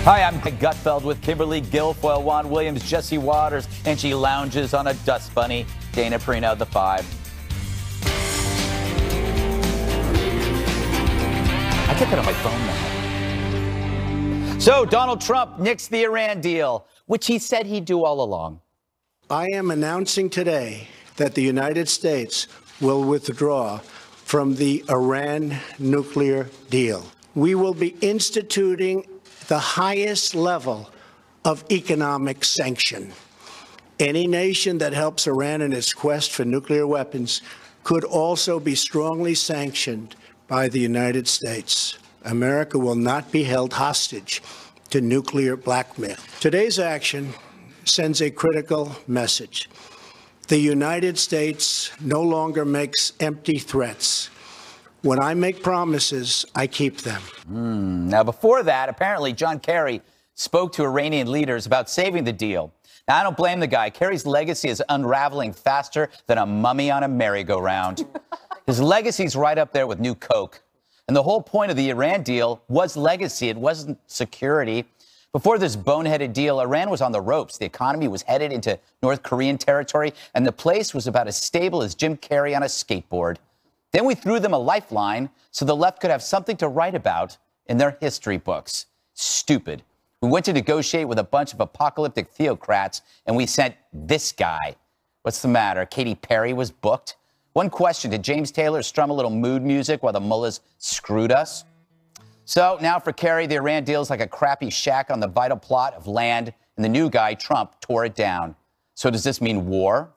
Hi, I'm Mike Gutfeld with Kimberly Guilfoyle, Juan Williams, Jesse Waters, and she lounges on a dust bunny. Dana Perino, The Five. I get that on my phone now. So Donald Trump nixed the Iran deal, which he said he'd do all along. I am announcing today that the United States will withdraw from the Iran nuclear deal. We will be instituting the highest level of economic sanction. Any nation that helps Iran in its quest for nuclear weapons could also be strongly sanctioned by the United States. America will not be held hostage to nuclear blackmail. Today's action sends a critical message. The United States no longer makes empty threats. When I make promises, I keep them. Now, before that, apparently John Kerry spoke to Iranian leaders about saving the deal. Now, I don't blame the guy. Kerry's legacy is unraveling faster than a mummy on a merry-go-round. His legacy's right up there with New Coke. And the whole point of the Iran deal was legacy. It wasn't security. Before this boneheaded deal, Iran was on the ropes. The economy was headed into North Korean territory, and the place was about as stable as Jim Carrey on a skateboard. Then we threw them a lifeline so the left could have something to write about in their history books. Stupid. We went to negotiate with a bunch of apocalyptic theocrats, and we sent this guy. What's the matter? Katy Perry was booked? One question, did James Taylor strum a little mood music while the mullahs screwed us? So now for Kerry, the Iran deal's like a crappy shack on the vital plot of land, and the new guy, Trump, tore it down. So does this mean war?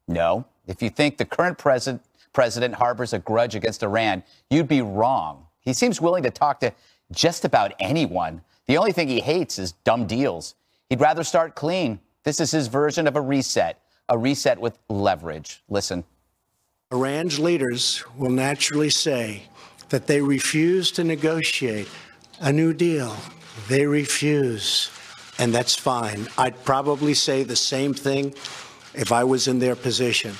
No. If you think the current president harbors a grudge against Iran, you'd be wrong. He seems willing to talk to just about anyone. The only thing he hates is dumb deals. He'd rather start clean. This is his version of a reset with leverage. Listen. Iran's leaders will naturally say that they refuse to negotiate a new deal. They refuse, and that's fine. I'd probably say the same thing if I was in their position.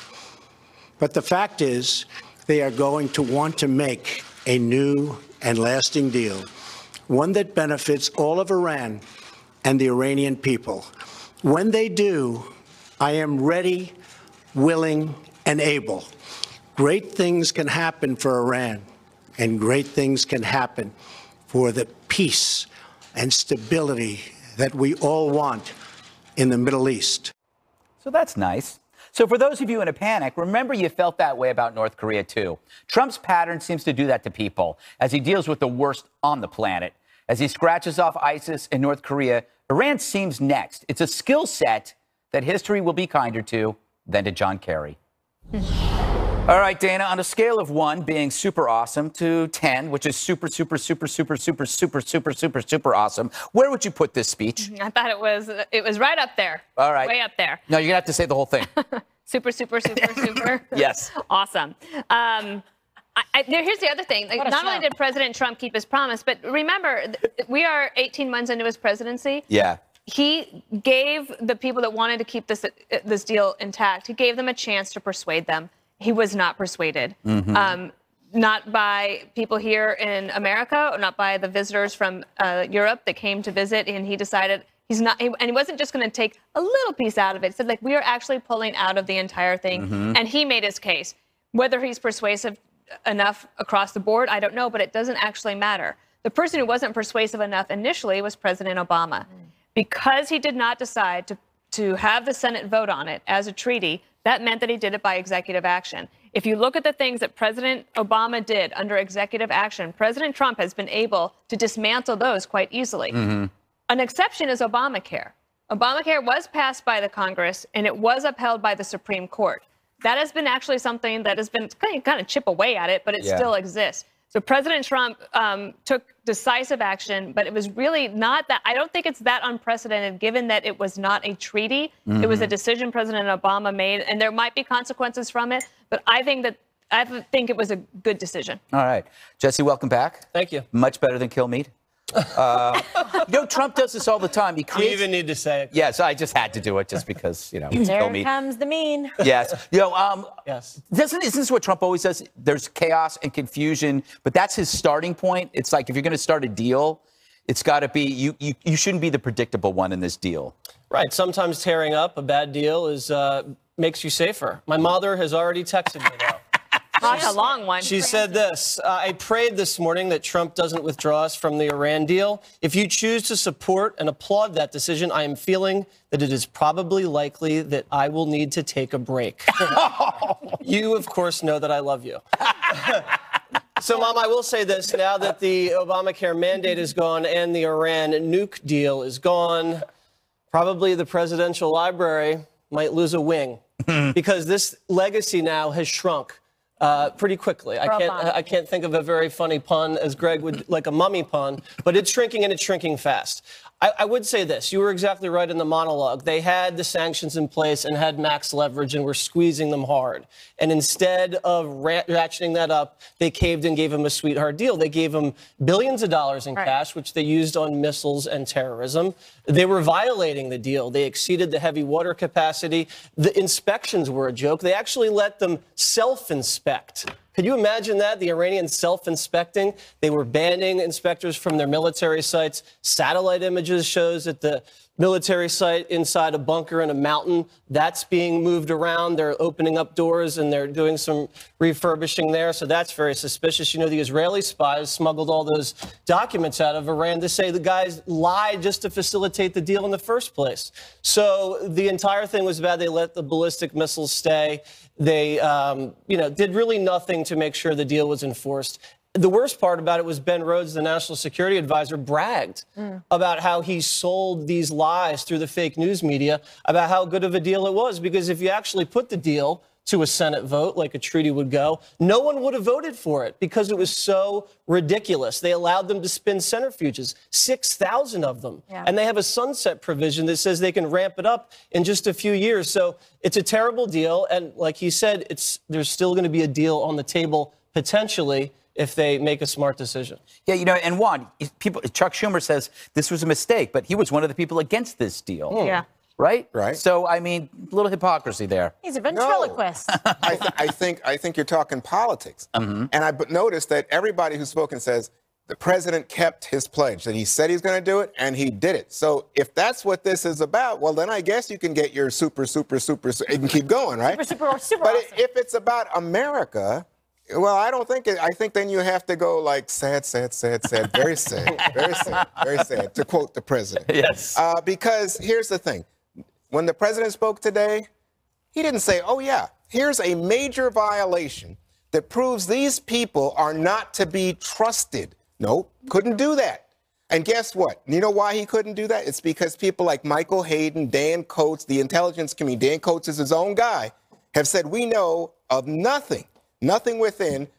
But the fact is, they are going to want to make a new and lasting deal, one that benefits all of Iran and the Iranian people. When they do, I am ready, willing, and able. Great things can happen for Iran, and great things can happen for the peace and stability that we all want in the Middle East. So that's nice. So for those of you in a panic, remember you felt that way about North Korea, too. Trump's pattern seems to do that to people as he deals with the worst on the planet. As he scratches off ISIS and North Korea, Iran seems next. It's a skill set that history will be kinder to than to John Kerry. All right, Dana, on a scale of 1 being super awesome to 10, which is super awesome, where would you put this speech? I thought it was right up there. All right. Way up there. No, you're going to have to say the whole thing. Super. Yes. Awesome. Here's the other thing. Like, not only did President Trump keep his promise, but remember, we are 18 months into his presidency. Yeah. He gave the people that wanted to keep this deal intact, he gave them a chance to persuade them. He was not persuaded. Not by people here in America, or not by the visitors from Europe that came to visit, and he decided and he wasn't just going to take a little piece out of it. He said, like, we are actually pulling out of the entire thing, and he made his case. Whether he's persuasive enough across the board, I don't know, but it doesn't actually matter. The person who wasn't persuasive enough initially was President Obama. Because he did not decide to have the Senate vote on it as a treaty, that meant that he did it by executive action. If you look at the things that President Obama did under executive action, President Trump has been able to dismantle those quite easily. An exception is Obamacare. Obamacare was passed by the Congress, and it was upheld by the Supreme Court. That has been actually something that has been kind of chip away at it, but it still exists. So President Trump took decisive action, but it was really not that. I don't think it's that unprecedented, given that it was not a treaty. It was a decision President Obama made, and there might be consequences from it. But I think it was a good decision. All right. Jesse, welcome back. Thank you. Much better than kill meat. Trump does this all the time. He creates... You even need to say it. Yes, I just had to do it just because, There comes the mean. Yes. Yes. Isn't this what Trump always says? There's chaos and confusion, but that's his starting point. It's like if you're going to start a deal, it's got to be you shouldn't be the predictable one in this deal. Right. Sometimes tearing up a bad deal is makes you safer. My mother has already texted me now. Not a long one. She said this, I prayed this morning that Trump doesn't withdraw us from the Iran deal. If you choose to support and applaud that decision, I am feeling that it is probably likely that I will need to take a break. You, of course, know that I love you. So, Mom, I will say this. Now that the Obamacare mandate is gone and the Iran nuke deal is gone, probably the presidential library might lose a wing because this legacy now has shrunk pretty quickly. I can't think of a very funny pun, as Greg would like a mummy pun, but it's shrinking and it's shrinking fast. I would say this. You were exactly right in the monologue. They had the sanctions in place and had max leverage and were squeezing them hard. And instead of ratcheting that up, they caved and gave him a sweetheart deal. They gave him billions of dollars in cash, which they used on missiles and terrorism. They were violating the deal. They exceeded the heavy water capacity. The inspections were a joke. They actually let them self-inspect. Could you imagine that? The Iranians self-inspecting. They were banning inspectors from their military sites. Satellite images shows that the military site inside a bunker in a mountain, that's being moved around. They're opening up doors and they're doing some refurbishing there. So that's very suspicious. You know, the Israeli spies smuggled all those documents out of Iran to say the guys lied just to facilitate the deal in the first place. So the entire thing was bad. They let the ballistic missiles stay. They, did really nothing to make sure the deal was enforced. The worst part about it was Ben Rhodes, the national security advisor, bragged about how he sold these lies through the fake news media about how good of a deal it was. Because if you actually put the deal to a Senate vote like a treaty would go, no one would have voted for it because it was so ridiculous. They allowed them to spin centrifuges, 6,000 of them. Yeah. And they have a sunset provision that says they can ramp it up in just a few years. So it's a terrible deal. And like he said, there's still going to be a deal on the table potentially if they make a smart decision. Yeah, and Juan, Chuck Schumer says this was a mistake, but he was one of the people against this deal. Yeah. Right? Right. So, I mean, a little hypocrisy there. He's a ventriloquist. No. I think you're talking politics. And I noticed that everybody who's spoken says the president kept his pledge, that he said he's going to do it, and he did it. So if that's what this is about, well, then I guess you can get your super, you can keep going, right? Super But awesome. if it's about America, well, I don't think I think then you have to go like sad, very sad, very sad, to quote the president. Yes. Because here's the thing. When the president spoke today, he didn't say, oh, yeah, here's a major violation that proves these people are not to be trusted. Nope, couldn't do that. And guess what? You know why he couldn't do that? It's because people like Michael Hayden, Dan Coats, the intelligence community, Dan Coats is his own guy, have said we know of nothing within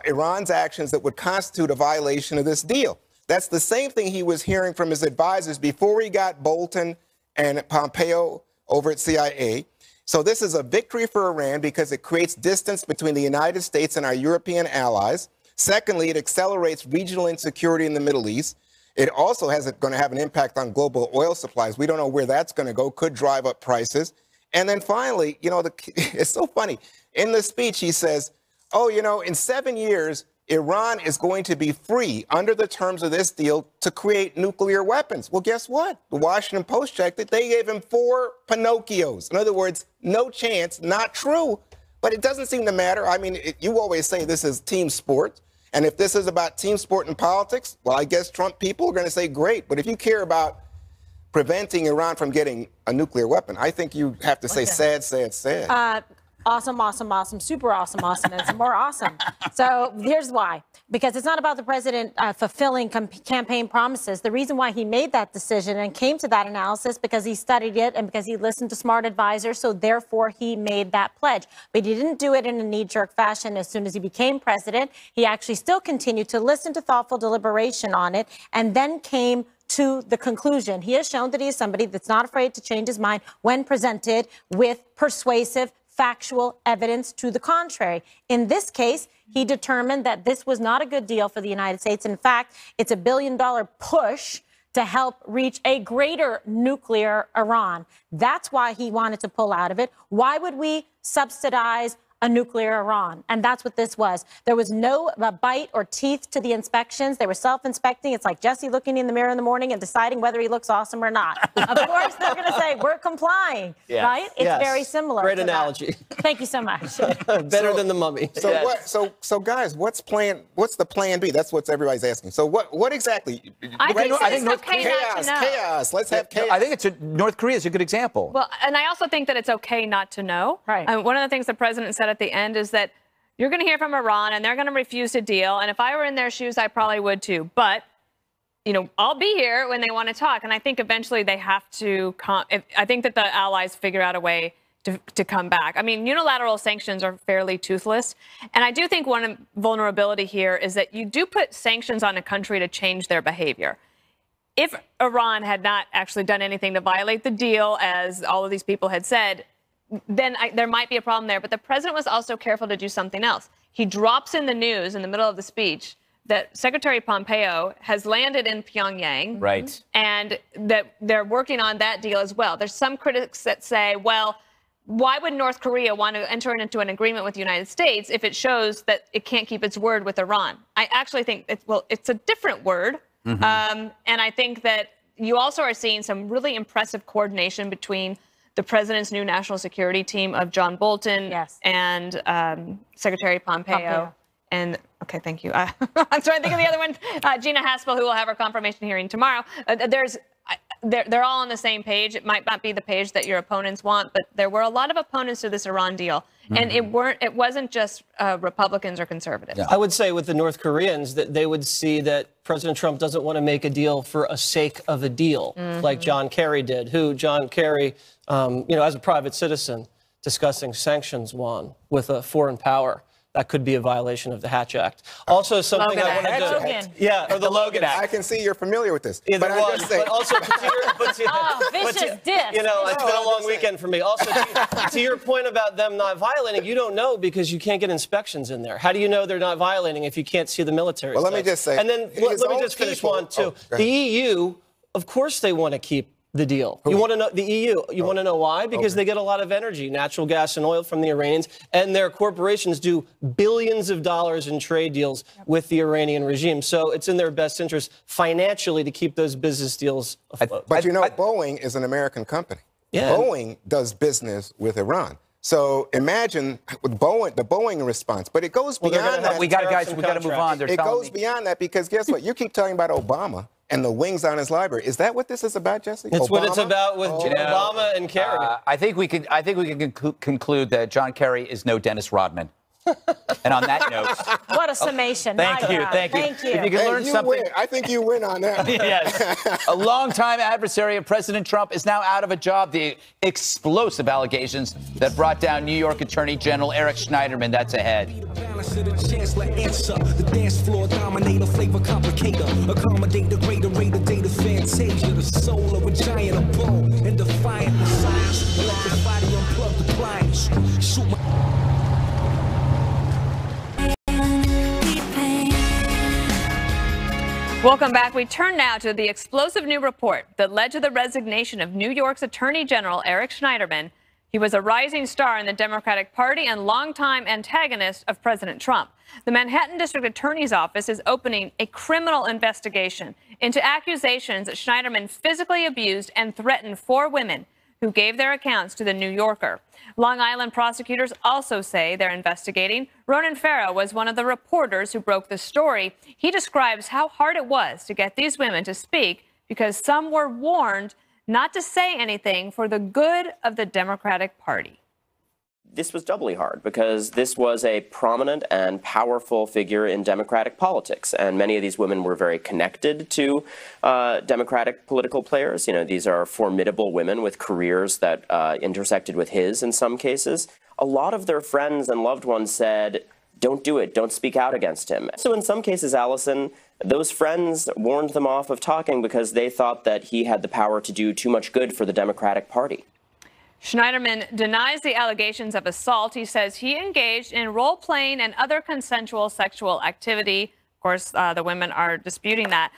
Iran's actions that would constitute a violation of this deal. That's the same thing he was hearing from his advisors before he got Bolton and Pompeo over at CIA. So this is a victory for Iran because it creates distance between the United States and our European allies. Secondly, it accelerates regional insecurity in the Middle East. It also going to have an impact on global oil supplies. We don't know where that's going to go, could drive up prices. And then finally, it's so funny. In the speech, he says, in 7 years, Iran is going to be free under the terms of this deal to create nuclear weapons. Well, guess what? The Washington Post checked it. They gave him 4 Pinocchios. In other words, no chance, not true. But it doesn't seem to matter. I mean, you always say this is team sport. And if this is about team sport and politics, well, I guess Trump people are going to say great. But if you care about preventing Iran from getting a nuclear weapon, I think you have to say sad. Awesome, super awesome, and some more awesome. So here's why. Because it's not about the president fulfilling campaign promises. The reason why he made that decision and came to that analysis because he studied it and because he listened to smart advisors. So therefore, he made that pledge. But he didn't do it in a knee-jerk fashion. As soon as he became president, he actually still continued to listen to thoughtful deliberation on it and then came to the conclusion. He has shown that he is somebody that's not afraid to change his mind when presented with persuasive, factual evidence to the contrary. In this case, he determined that this was not a good deal for the United States. In fact, it's $1 billion push to help reach a greater nuclear Iran. That's why he wanted to pull out of it. Why would we subsidize a nuclear Iran. And that's what this was. There was no bite or teeth to the inspections. They were self-inspecting. It's like Jesse looking in the mirror in the morning and deciding whether he looks awesome or not. Of course, they're going to say, we're complying, right? It's very similar. Great to analogy. That. Thank you so much. Better than the mummy. So So guys, what's the plan B? That's what everybody's asking. So what exactly? I think it's North okay not to know. Chaos. Let's have chaos. I think North Korea is a good example. Well, and I also think that it's okay not to know. Right. One of the things the president said at the end is that you're going to hear from Iran and they're going to refuse to deal. And if I were in their shoes, I probably would too. But, I'll be here when they want to talk. And I think eventually they have to I think that the allies figure out a way to come back. I mean, unilateral sanctions are fairly toothless. And I do think one vulnerability here is that you do put sanctions on a country to change their behavior. If Iran had not actually done anything to violate the deal, as all of these people had said, then there might be a problem there. But the president was also careful to do something else. He drops in the news in the middle of the speech that Secretary Pompeo has landed in Pyongyang. Right. And that they're working on that deal as well. There's some critics that say, well, why would North Korea want to enter into an agreement with the United States if it shows that it can't keep its word with Iran? I actually think it's a different word. And I think that you also are seeing some really impressive coordination between the president's new national security team of John Bolton and Secretary Pompeo. And okay, thank you. I'm trying to think of the other one, Gina Haspel, who will have her confirmation hearing tomorrow. They're all on the same page. It might not be the page that your opponents want, but there were a lot of opponents to this Iran deal, and it wasn't just Republicans or conservatives. I would say with the North Koreans that they would see that President Trump doesn't want to make a deal for a sake of a deal, like John Kerry did. John Kerry, as a private citizen, discussing sanctions with a foreign power. That could be a violation of the Hatch Act. Also, something Logan I wanted to... Logan. Yeah, or the Logan Act. I can see you're familiar with this. Either but one, I'm just saying, but also vicious diss. It's been a long weekend for me. Also, to your point about them not violating, you don't know because you can't get inspections in there. How do you know they're not violating if you can't see the military? Well, let me just say, and then let me just finish one too. The EU, of course, they want to keep the deal. You want to know the EU. You want to know why? Because they get a lot of energy, natural gas and oil from the Iranians, and their corporations do billions of dollars in trade deals with the Iranian regime. So it's in their best interest financially to keep those business deals afloat. But Boeing is an American company. Yeah. Boeing does business with Iran. So imagine with the Boeing response, but it goes beyond that. We got to move on. It goes beyond that because guess what? You keep talking about Obama and the wings on his library. Is that what this is about, Jesse? It's what it's about with Obama and Kerry. I think we can conclude that John Kerry is no Dennis Rodman. And on that note, what a summation. Thank you. Thank you. If you can learn something. Win. I think you win on that. Yes. A longtime adversary of President Trump is now out of a job. The explosive allegations that brought down New York Attorney General Eric Schneiderman. That's ahead. The dance floor dominator, flavor complicator, accommodate the greater rate of data fantasia, the soul of a giant, a bone, and defiant the science, electrify the unplugged appliance, shoot my... Welcome back. We turn now to the explosive new report that led to the resignation of New York's Attorney General Eric Schneiderman. He was a rising star in the Democratic Party and longtime antagonist of President Trump. The Manhattan District Attorney's Office is opening a criminal investigation into accusations that Schneiderman physically abused and threatened 4 women who gave their accounts to The New Yorker. Long Island prosecutors also say they're investigating. Ronan Farrow was one of the reporters who broke the story. He describes how hard it was to get these women to speak because some were warned not to say anything for the good of the Democratic Party. This was doubly hard because this was a prominent and powerful figure in Democratic politics. And many of these women were very connected to Democratic political players. You know, these are formidable women with careers that intersected with his in some cases. A lot of their friends and loved ones said, don't do it, don't speak out against him. So in some cases, Allison, those friends warned them off of talking because they thought that he had the power to do too much good for the Democratic Party. Schneiderman denies the allegations of assault. He says he engaged in role-playing and other consensual sexual activity. Of course, the women are disputing that.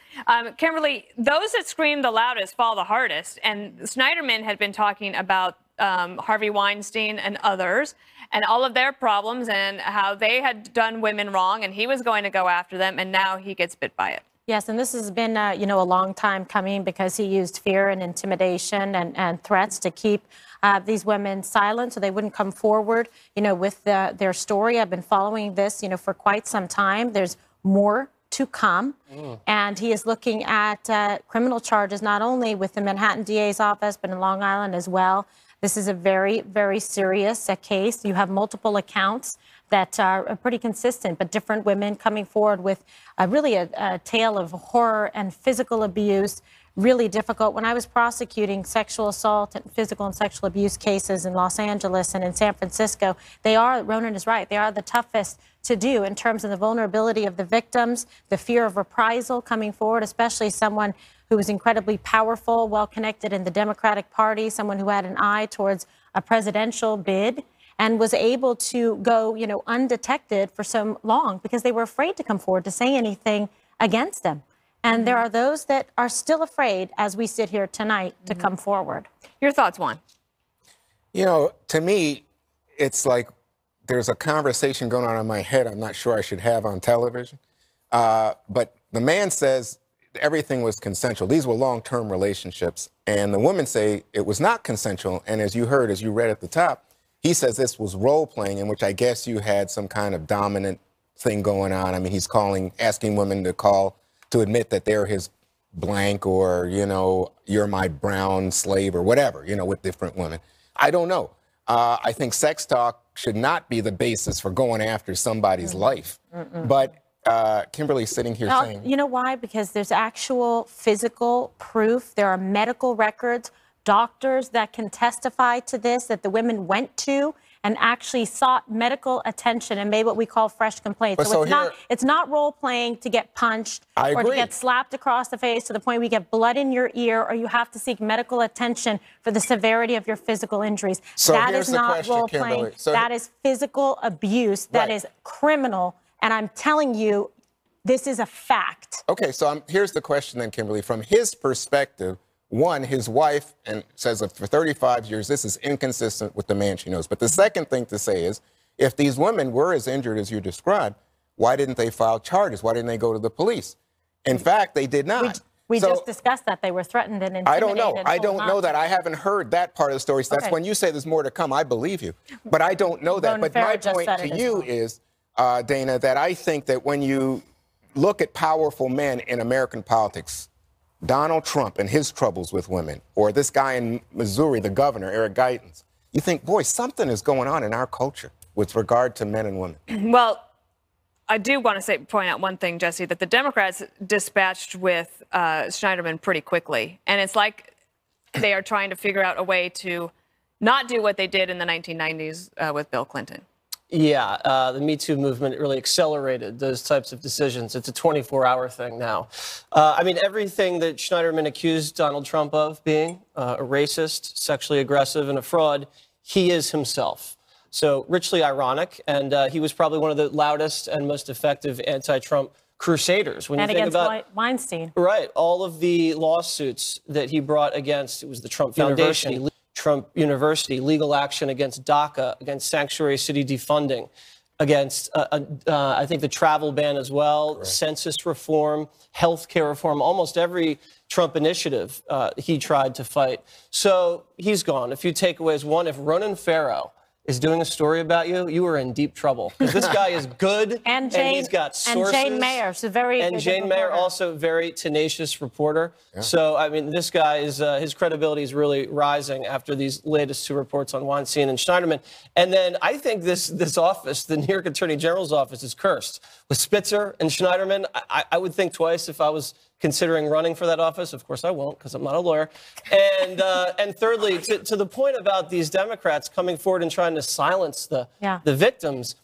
Kimberly, those that scream the loudest fall the hardest. And Schneiderman had been talking about Harvey Weinstein and others. and all of their problems and how they had done women wrong, and he was going to go after them, and now he gets bit by it. Yes, and this has been, a long time coming because he used fear and intimidation and threats to keep these women silent so they wouldn't come forward, with their story. I've been following this, for quite some time. There's more to come. And he is looking at criminal charges, not only with the Manhattan DA's office, but in Long Island as well. This is a very, very serious case. You have multiple accounts that are pretty consistent, but different women coming forward with really a tale of horror and physical abuse, really difficult. When I was prosecuting sexual assault and physical and sexual abuse cases in Los Angeles and in San Francisco, Ronan is right, they are the toughest to do in terms of the vulnerability of the victims, the fear of reprisal coming forward, especially someone who was incredibly powerful, well-connected in the Democratic Party, someone who had an eye towards a presidential bid and was able to go, undetected for so long because they were afraid to come forward to say anything against them. And there are those that are still afraid as we sit here tonight to come forward. Your thoughts, Juan? To me, it's like there's a conversation going on in my head I'm not sure I should have on television. But the man says everything was consensual. These were long-term relationships. And the women say it was not consensual. And as you heard, as you read at the top, he says this was role-playing, in which I guess you had some kind of dominant thing going on. I mean, he's asking women to admit that they're his blank or, you're my brown slave or whatever, with different women. I don't know. I think sex talk should not be the basis for going after somebody's life. But Kimberly's sitting here saying... You know why? Because there's actual physical proof. There are medical records, doctors that can testify to this, that the women went to and actually sought medical attention and made what we call fresh complaints. So it's not role playing to get punched or to get slapped across the face to the point where you get blood in your ear or you have to seek medical attention for the severity of your physical injuries. So that is not role playing. That is physical abuse. That is criminal. And I'm telling you, this is a fact. Okay, so here's the question then, Kimberly. From his perspective, one, his wife says that for 35 years, this is inconsistent with the man she knows. But the second thing to say is, if these women were as injured as you described, why didn't they file charges? Why didn't they go to the police? In fact, they did not. We just discussed that. They were threatened and intimidated. I don't know. I don't know that. I haven't heard that part of the story. So that's when you say there's more to come, I believe you. But I don't know that. But my point to you is, Dana, that I think that when you look at powerful men in American politics, Donald Trump and his troubles with women, or this guy in Missouri, the governor, Eric Greitens, you think, boy, something is going on in our culture with regard to men and women. Well, I do want to point out one thing, Jesse, that the Democrats dispatched with Schneiderman pretty quickly. And it's like they are trying to figure out a way to not do what they did in the 1990s with Bill Clinton. Yeah, the Me Too movement really accelerated those types of decisions. It's a 24-hour thing now. I mean, everything that Schneiderman accused Donald Trump of being, a racist, sexually aggressive, and a fraud, he is himself. So richly ironic, and he was probably one of the loudest and most effective anti-Trump crusaders. When and you think against about Weinstein. Right, all of the lawsuits that he brought against, it was the Trump Foundation, Trump University, legal action against DACA, against sanctuary city defunding, against, I think, the travel ban as well, census reform, health care reform, almost every Trump initiative he tried to fight. So he's gone. A few takeaways. One, if Ronan Farrow is doing a story about you, you are in deep trouble. Because this guy is good, and he's got sources. And Jane Mayer, she's very good. And Jane Mayer, also very tenacious reporter. Yeah. So, I mean, this guy is, his credibility is really rising after these latest two reports on Weinstein and Schneiderman. And then I think this office, the New York Attorney General's office, is cursed. With Spitzer and Schneiderman, I would think twice if I was considering running for that office. Of course I won't, because I'm not a lawyer. And thirdly, to the point about these Democrats coming forward and trying to silence the victims,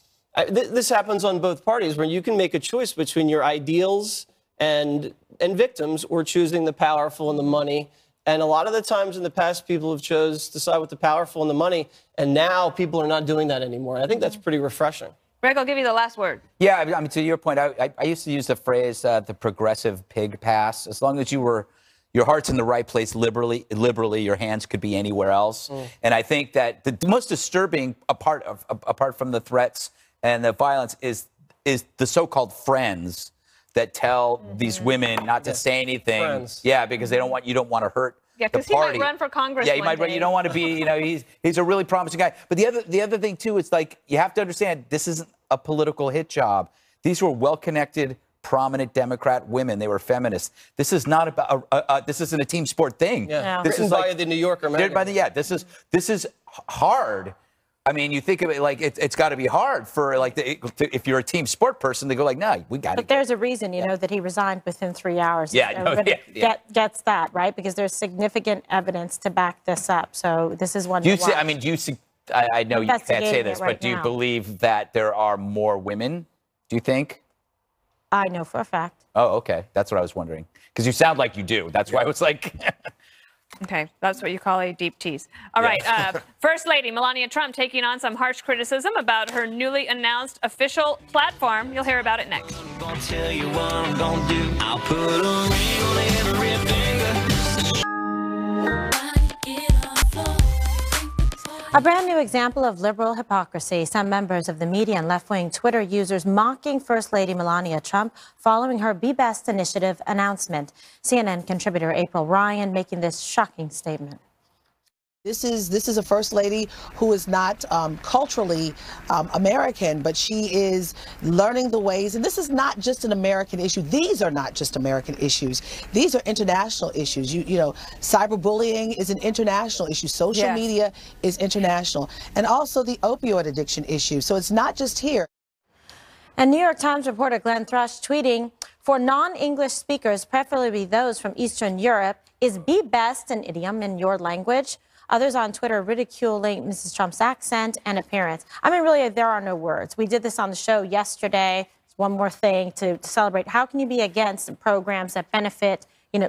this happens on both parties, where you can make a choice between your ideals and victims, or choosing the powerful and the money. And a lot of the times in the past, people have chose to side with the powerful and the money, and now people are not doing that anymore. And I think that's pretty refreshing. Rick, I'll give you the last word. Yeah, I mean, to your point, I used to use the phrase the progressive pig pass. As long as you were, Your heart's in the right place liberally. Your hands could be anywhere else. And I think that the most disturbing, apart from the threats and the violence, is the so-called friends that tell these women not to say anything. Friends. Yeah, because you don't want to hurt. Yeah, because he might run for Congress. Yeah, he might run. You don't want to be, he's a really promising guy. But the other thing too is like you have to understand this isn't a political hit job. These were well-connected, prominent Democrat women. They were feminists. This is not about. This isn't a team sport thing. Yeah. This Written is by the New Yorker magazine. This is hard. I mean, you think of it like it's got to be hard for if you're a team sport person, they go like, no, we got it. But there's a reason, that he resigned within 3 hours. Gets that, right? Because there's significant evidence to back this up. So this is one. I know you can't say this, but do you believe that there are more women? Do you think? I know for a fact. Oh, okay. That's what I was wondering. Because you sound like you do. That's why I was like. Okay, that's what you call a deep tease. All right, First Lady Melania Trump taking on some harsh criticism about her newly announced official platform. You'll hear about it next. I'm gonna tell you what I'm gonna do. I'll put a ring on every finger. A brand new example of liberal hypocrisy. Some members of the media and left-wing Twitter users mocking First Lady Melania Trump following her Be Best initiative announcement. CNN contributor April Ryan making this shocking statement. This is a first lady who is not culturally American, but she is learning the ways. And this is not just an American issue. These are not just American issues. These are international issues. You know, cyberbullying is an international issue. Social media is international. And also the opioid addiction issue. So it's not just here. And New York Times reporter Glenn Thrush tweeting, for non-English speakers, preferably those from Eastern Europe, is be best an idiom in your language? Others on Twitter ridiculing Mrs. Trump's accent and appearance. I mean, really, there are no words. We did this on the show yesterday. It's one more thing to celebrate. How can you be against programs that benefit,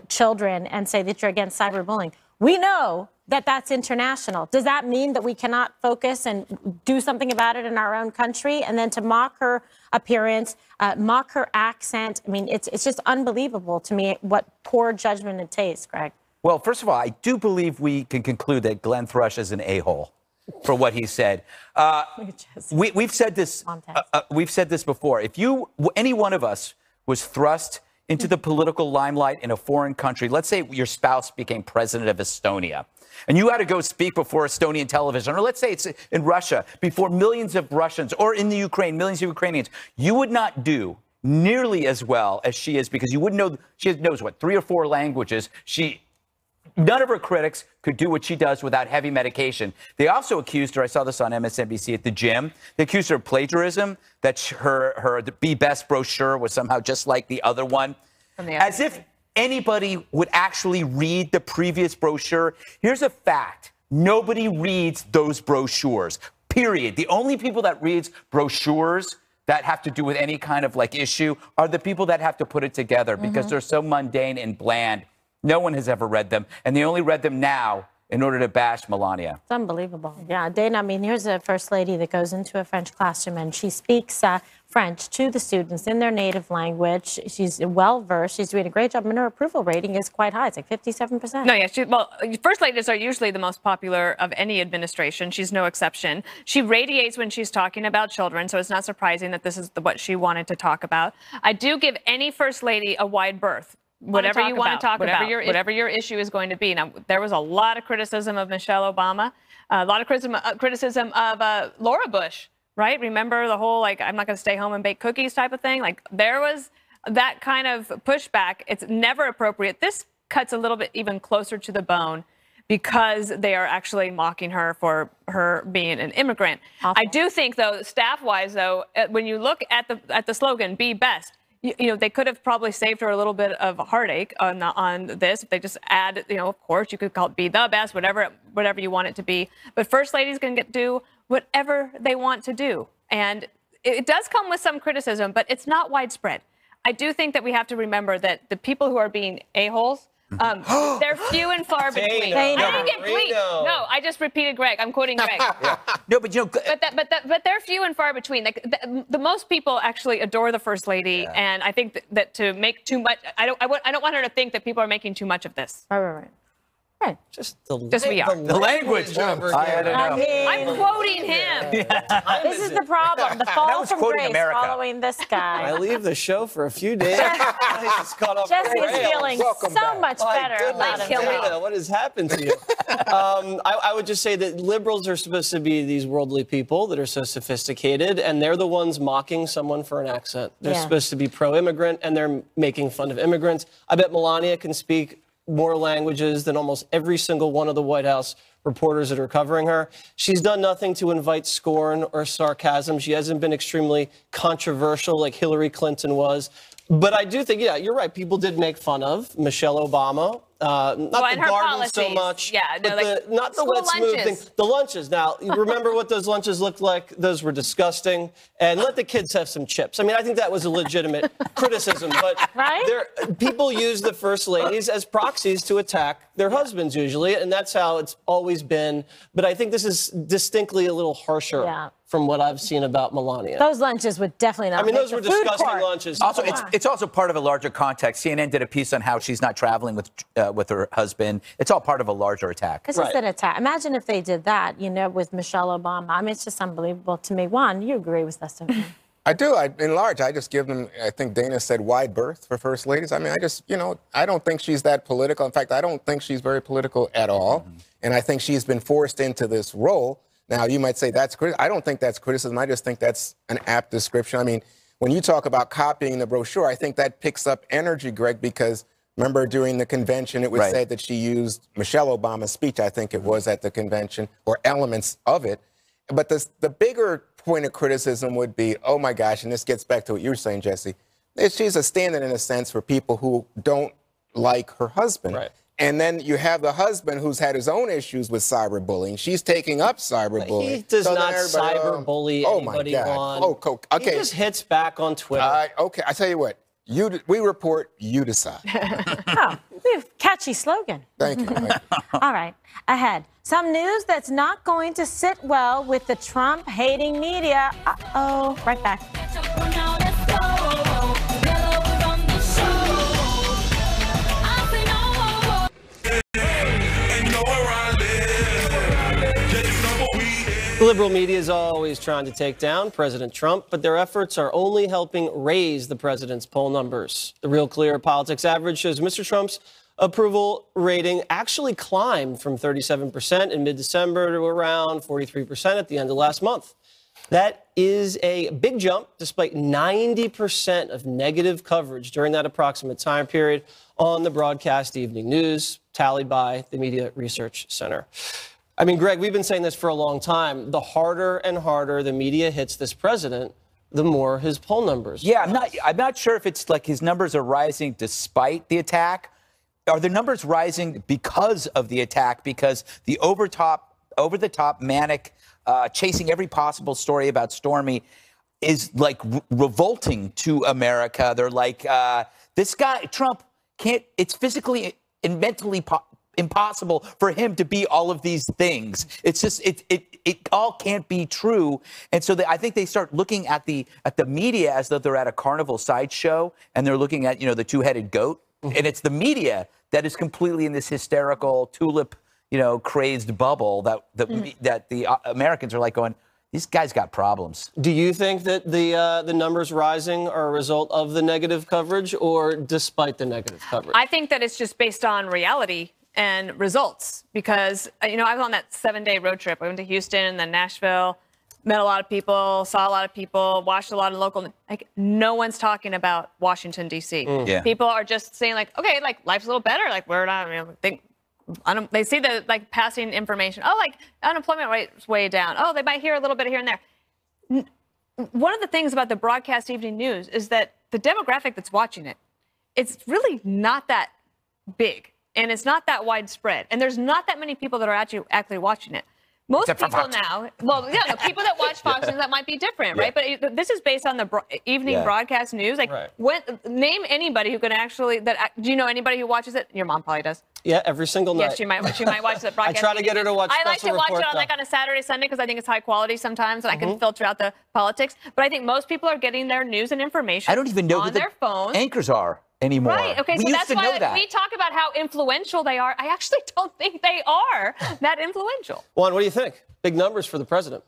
children and say that you're against cyberbullying? We know that that's international. Does that mean that we cannot focus and do something about it in our own country? And then to mock her appearance, mock her accent. I mean, it's just unbelievable to me what poor judgment and taste, Greg. Well, first of all, I do believe we can conclude that Glenn Thrush is an a-hole for what he said. We've said this. We've said this before. If any one of us was thrust into the political limelight in a foreign country, let's say your spouse became president of Estonia, and you had to go speak before Estonian television, or let's say it's in Russia before millions of Russians, or in the Ukraine, millions of Ukrainians, you would not do nearly as well as she is, because you wouldn't know. She knows what, 3 or 4 languages. None of her critics could do what she does without heavy medication. They also accused her, I saw this on MSNBC at the gym, they accused her of plagiarism, that the Be Best brochure was somehow just like the other one. As if anybody would actually read the previous brochure. Here's a fact. Nobody reads those brochures, period. The only people that reads brochures that have to do with any kind of issue are the people that have to put it together, because they're so mundane and bland. No one has ever read them, and they only read them now in order to bash Melania. It's unbelievable. Yeah, Dana, I mean, here's a first lady that goes into a French classroom, and she speaks French to the students in their native language. She's well-versed. She's doing a great job, and her approval rating is quite high. It's like 57%. No, yeah. First ladies are usually the most popular of any administration. She's no exception. She radiates when she's talking about children, so it's not surprising that this is what she wanted to talk about. I do give any first lady a wide berth. Whatever you want to talk about, whatever your issue is going to be. Now, there was a lot of criticism of Michelle Obama, a lot of criticism of Laura Bush, right? Remember the whole, I'm not going to stay home and bake cookies type of thing? There was that kind of pushback. It's never appropriate. This cuts a little bit even closer to the bone, because they are actually mocking her for her being an immigrant. Awful. I do think, though, staff-wise, though, when you look at the slogan, Be Best, they could have probably saved her a little bit of heartache on this. If they just add, of course, you could call it Be the Best, whatever you want it to be. But first ladies can do whatever they want to do. And it does come with some criticism, but it's not widespread. I do think that we have to remember that the people who are being a-holes They're few and far between. I didn't get bleep. No, I just repeated Greg. I'm quoting Greg. No, but you know, But they're few and far between. Like the most people actually adore the first lady, and I think that to make too much, I don't want her to think that people are making too much of this. Right. Just we are. the language. I don't know. I'm quoting him. This is the problem. The fall was from quoting grace America. following this guy. I leave the show for a few days. Jesse is feeling so much better about himself. What has happened to you? I would just say that liberals are supposed to be these worldly people that are so sophisticated, and they're the ones mocking someone for an accent. They're supposed to be pro-immigrant, and they're making fun of immigrants. I bet Melania can speak more languages than almost every single one of the White House reporters that are covering her. She's done nothing to invite scorn or sarcasm. She hasn't been extremely controversial like Hillary Clinton was. But I do think, you're right. People did make fun of Michelle Obama. Not the garden so much. Yeah, no, but not the let's move thing. The lunches. Now, you remember what those lunches looked like? Those were disgusting. And let the kids have some chips. I mean, I think that was a legitimate criticism. But people use the first ladies as proxies to attack their husbands usually. And that's how it's always been. But I think this is distinctly a little harsher from what I've seen about Melania. Those lunches would definitely not. I mean, those were disgusting lunches. Also, it's also part of a larger context. CNN did a piece on how she's not traveling with her husband. It's all part of a larger attack. It's just an attack. Imagine if they did that, with Michelle Obama. I mean, it's just unbelievable to me. Juan, you agree with this, don't you? I do. In large, I just give them, I think Dana said, wide berth for first ladies. I mean, I don't think she's that political. In fact, I don't think she's very political at all. And I think she's been forced into this role. Now, you might say that's criticism. I don't think that's criticism. I just think that's an apt description. I mean, when you talk about copying the brochure, I think that picks up energy, Greg, because remember during the convention, it was said that she used Michelle Obama's speech, I think it was at the convention, or elements of it. But the bigger point of criticism would be, oh my gosh, and this gets back to what you were saying, Jesse, she's a stand-in in a sense for people who don't like her husband. Right. And then you have the husband who's had his own issues with cyberbullying. She's taking up cyberbullying. He does not cyberbully anybody on. Okay. He just hits back on Twitter. Okay, I tell you what. We report, you decide. We have a catchy slogan. Thank you. All right, ahead. Some news that's not going to sit well with the Trump-hating media. Uh-oh. Right back. The liberal media is always trying to take down President Trump, but their efforts are only helping raise the president's poll numbers. The Real Clear Politics average shows Mr. Trump's approval rating actually climbed from 37% in mid-December to around 43% at the end of last month. That is a big jump, despite 90% of negative coverage during that approximate time period on the broadcast evening news, tallied by the Media Research Center. I mean, Greg, we've been saying this for a long time. The harder and harder the media hits this president, the more his poll numbers. Yeah, I'm not sure if it's like his numbers are rising despite the attack. Are the numbers rising because of the attack? Because the over-the-top manic, chasing every possible story about Stormy is like revolting to America. They're like, this guy, Trump, it's physically and mentally impossible for him to be all of these things. It's just it all can't be true. And so I think they start looking at the media as though they're at a carnival sideshow, and they're looking at the two-headed goat. And it's the media that is completely in this hysterical tulip crazed bubble that the Americans are like going, these guys got problems. Do you think that the numbers rising are a result of the negative coverage or despite the negative coverage? I think that it's just based on reality and results, because I was on that 7-day road trip. I went to Houston and then Nashville, met a lot of people, saw a lot of people, watched a lot of local. Like, no one's talking about Washington D.C. Yeah. People are just saying like, okay, like life's a little better. Like we're not. They see the passing information. Oh, like unemployment rate's way down. Oh, they might hear a little bit here and there. One of the things about the broadcast evening news is that the demographic that's watching it, it's really not that big. And it's not that widespread. And there's not that many people that are actually watching it. Most Except for people Fox. now, well, yeah, no, people that watch Fox News, that might be different, right? But this is based on the evening broadcast news. Like, name anybody who can actually, do you know anybody who watches it? Your mom probably does. Yeah, every single night. Yes, she might watch the broadcast. I try to get her to watch I like to Special watch Report, it on, like, on a Saturday, Sunday, because I think it's high quality sometimes, and I can filter out the politics. But I think most people are getting their news and information I don't even know who on the their phones. anchors are anymore. Right. Okay. We So used that's to why know that. we talk about how influential they are. I actually don't think they are that influential. Juan, what do you think? Big numbers for the president.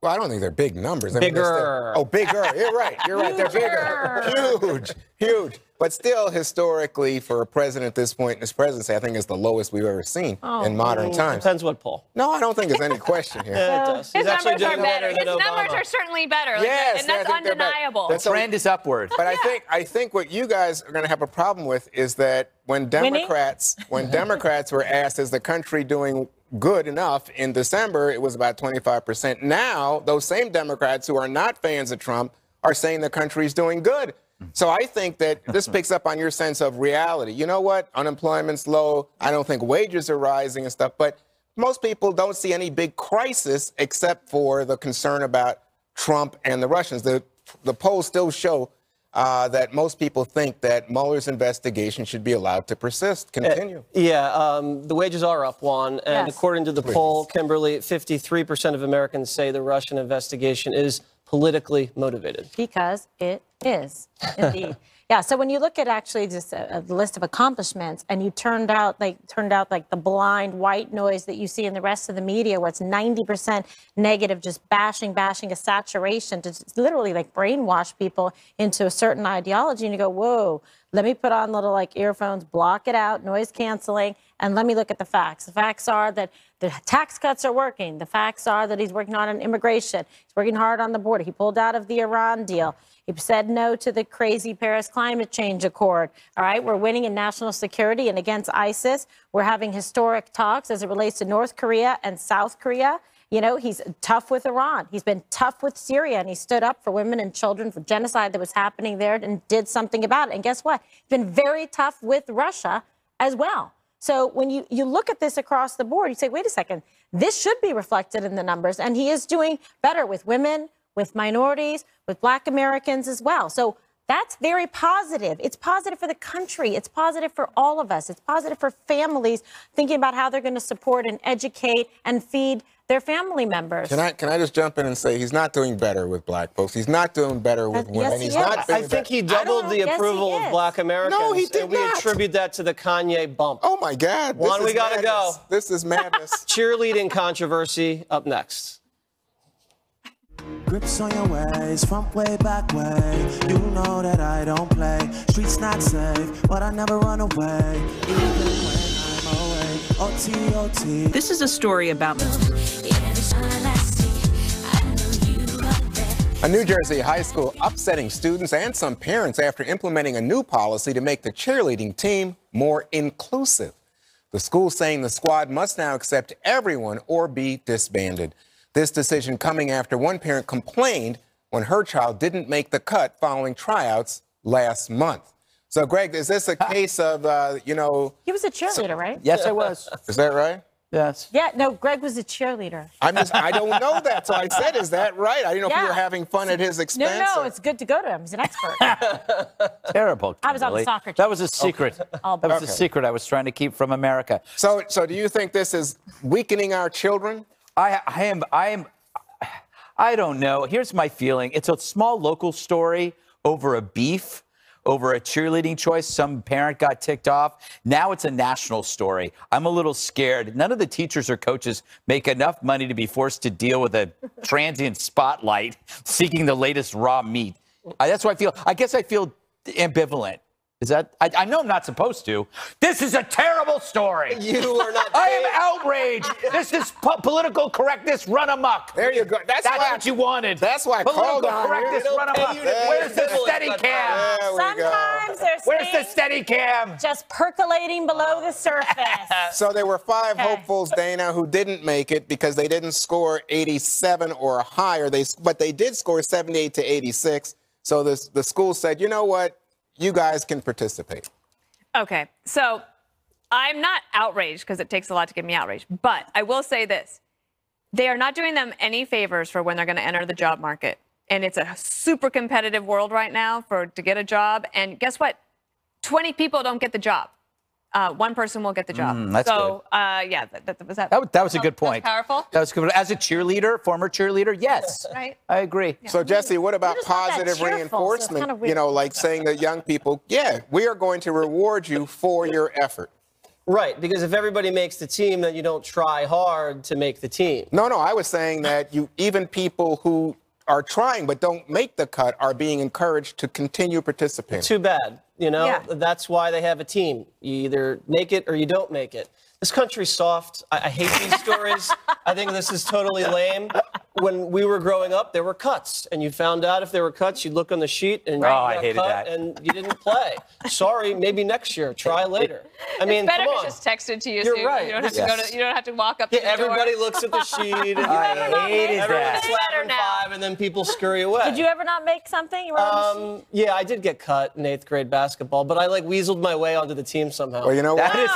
Well, I don't think they're big numbers. I mean, Bigger. they're still, bigger. You're right. You're right. They're bigger. Huge. But still, historically, for a president at this point in his presidency, I think it's the lowest we've ever seen in modern times. Depends what poll. No, I don't think there's any question here. Yeah, it does. His He's actually numbers are doing better. better than His numbers Obama. are certainly better. Like, Yes, and that's I think they're better. undeniable. That's The trend is upward. But I think what you guys are going to have a problem with is that when Democrats were asked, is the country doing good enough in December, it was about 25%. Now, those same Democrats who are not fans of Trump are saying the country's doing good. So I think that this picks up on your sense of reality. You know what? Unemployment's low. I don't think wages are rising and stuff. But most people don't see any big crisis except for the concern about Trump and the Russians. The polls still show that most people think that Mueller's investigation should be allowed to continue. The wages are up, Juan. And Yes. according to the poll, Kimberly, 53% of Americans say the Russian investigation is politically motivated. Because it is, indeed. Yeah, so when you look at actually just a list of accomplishments and you turned out like the blind white noise that you see in the rest of the media where it's 90% negative, just bashing a saturation to just literally like brainwash people into a certain ideology, and you go, whoa, let me put on little like earphones, block it out, noise canceling, and let me look at the facts. The facts are that the tax cuts are working. The facts are that he's working on immigration. He's working hard on the border. He pulled out of the Iran deal. He said no to the crazy Paris Climate Change Accord. All right, we're winning in national security and against ISIS. We're having historic talks as it relates to North Korea and South Korea. You know, he's tough with Iran. He's been tough with Syria, and he stood up for women and children, for genocide that was happening there, and did something about it. And guess what? He's been very tough with Russia as well. So when you look at this across the board, you say, wait a second, this should be reflected in the numbers. And he is doing better with women, with minorities, with Black Americans as well. So that's very positive. It's positive for the country. It's positive for all of us. It's positive for families thinking about how they're going to support and educate and feed their family members. Can I just jump in and say he's not doing better with black folks. He's not doing better with women. yes, he He's is. not doing I think he doubled the Yes, he approval of is. Black Americans. No, he did and we not. attribute that to the Kanye bump. Oh my God. Juan, this we is gotta madness. go. This is madness. Cheerleading controversy up next. Grips on your ways, front way, back way. You know that I don't play. Streets not safe, but I never run away. Even when I'm away. OT. This is a story about A New Jersey high school upsetting students and some parents after implementing a new policy to make the cheerleading team more inclusive. The school saying the squad must now accept everyone or be disbanded. This decision coming after one parent complained when her child didn't make the cut following tryouts last month. So, Greg, is this a case of, He was a cheerleader, right? Yes, I was. Is that right? Yes. Yeah, no, Greg was a cheerleader. I don't know that, so I said, is that right? I didn't know if you were Yeah. having fun at his expense. No, or- it's good to go to him. He's an expert. Terrible. I was on the Kimberly. soccer team. That was a secret. All That was a Okay. secret I was trying to keep from America. So do you think this is weakening our children? I don't know. Here's my feeling. It's a small local story over a beef, over a cheerleading choice. Some parent got ticked off. Now it's a national story. I'm a little scared. None of the teachers or coaches make enough money to be forced to deal with a transient spotlight seeking the latest raw meat. That's what I feel. I guess I feel ambivalent. Is that? I know I'm not supposed to. This is a terrible story. You are not. I am outraged. This is political correctness run amok. There you go. That's why what you wanted. That's why I political called on you. correctness They don't run pay amok. you to Where's the be steady civil. cam? There we go. Sometimes there's Where's the things steady cam? just percolating below the surface. So there were 5 Okay. hopefuls, Dana, who didn't make it because they didn't score 87 or higher. But they did score 78 to 86. So the school said, you know what? You guys can participate. Okay, so I'm not outraged because it takes a lot to get me outraged, but I will say this. they are not doing them any favors for when they're going to enter the job market. And it's a super competitive world right now to get a job. And guess what? 20 people don't get the job. One person will get the job. That's so, good. yeah, that was a good point. Powerful. That was good. As a cheerleader, former cheerleader, yes. Right. I agree. Yeah. So, Jesse, what about You're just not that positive cheerful, so it's reinforcement? kind of weird. You know, like saying to young people, yeah, we are going to reward you for your effort. Right, because if everybody makes the team, then you don't try hard to make the team. No, I was saying that even people who are trying but don't make the cut are being encouraged to continue participating. Too bad. You know, Yeah. That's why they have a team. You either make it or you don't make it. This country's soft. I hate these stories. I think this is totally lame. When we were growing up, there were cuts, and you found out if there were cuts, you'd look on the sheet and you I got hated cut that. and you didn't play. Sorry, maybe next year. Try later. I mean, It's better come if on. it's just texted to you. You're so right. You don't have to Yes. go to. You don't have to walk up. Yeah, to the door. everybody looks at the sheet. And I hated everyone's that. slapping now. five, and then people scurry away. Did you ever not make something? You were on the Yeah, I did get cut in 8th grade basketball, but I weaseled my way onto the team somehow. Well, you know what? That is,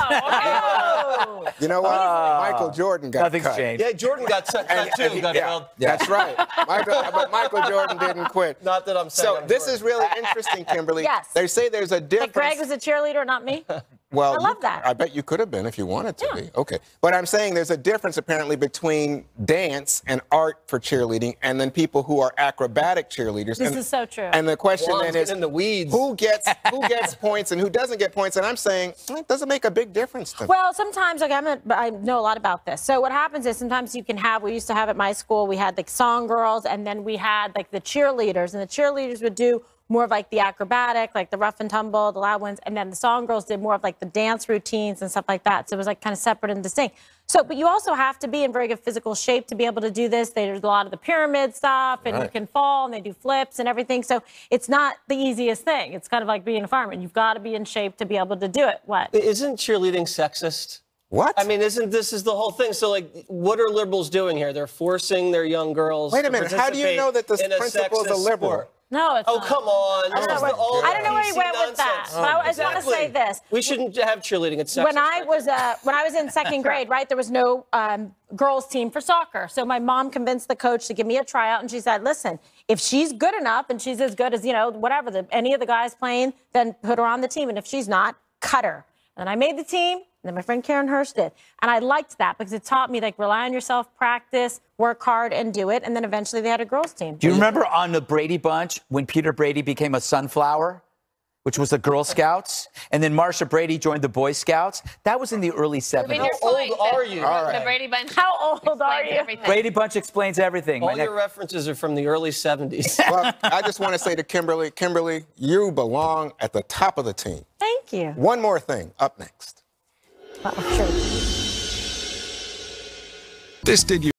Oh. You know what? Michael Jordan got nothing's cut. changed. Yeah, Jordan got cut too, Gutfeld. That's right. But Michael Jordan didn't quit. Not that I'm saying. So I'm this Jordan. is really interesting, Kimberly. Yes. They say there's a difference. Like Greg was a cheerleader, not me. Well, I love that. I bet you could have been if you wanted to be. Okay. But I'm saying there's a difference apparently between dance and art for cheerleading and then people who are acrobatic cheerleaders. This is so true. And the question Juan's then is getting in the weeds. who gets points and who doesn't get points? And I'm saying it doesn't make a big difference to me. Well, sometimes, I know a lot about this. So what happens is sometimes you can we used to have at my school, we had song girls, and then we had the cheerleaders, and the cheerleaders would do more of the acrobatic, the rough and tumble, the loud ones, and then the song girls did more of the dance routines and stuff like that. So it was kind of separate and distinct. So, but you also have to be in very good physical shape to be able to do this. There's a lot of the pyramid stuff, and you can fall, and they do flips and everything. So it's not the easiest thing. It's kind of like being a fireman. You've got to be in shape to be able to do it. What? Isn't cheerleading sexist? What? I mean, this is the whole thing. So, what are liberals doing here? They're forcing their young girls. Wait a to minute. How do you participate know that this in a principle is a sexist liberal? sport? No, it's Oh, not. come on. I don't know where he went with that. But I just want to say this. We shouldn't have cheerleading. It's sexist. When I was in second grade, right, there was no girls team for soccer. So my mom convinced the coach to give me a tryout, and she said, "Listen, if she's good enough and she's as good as whatever any of the guys playing, then put her on the team. And if she's not, cut her." And I made the team. And then my friend Karen Hurst did. And I liked that because it taught me rely on yourself, practice, work hard, and do it. And then eventually they had a girls team. Do you remember on the Brady Bunch when Peter Brady became a sunflower, which was the Girl Scouts, and then Marsha Brady joined the Boy Scouts? That was in the early 70s. How old are you? The Brady Bunch. How old are explains you? everything. Brady Bunch explains everything. All your references are from the early 70s. Well, I just want to say to Kimberly, you belong at the top of the team. Thank you. One more thing up next. Sure. This did you.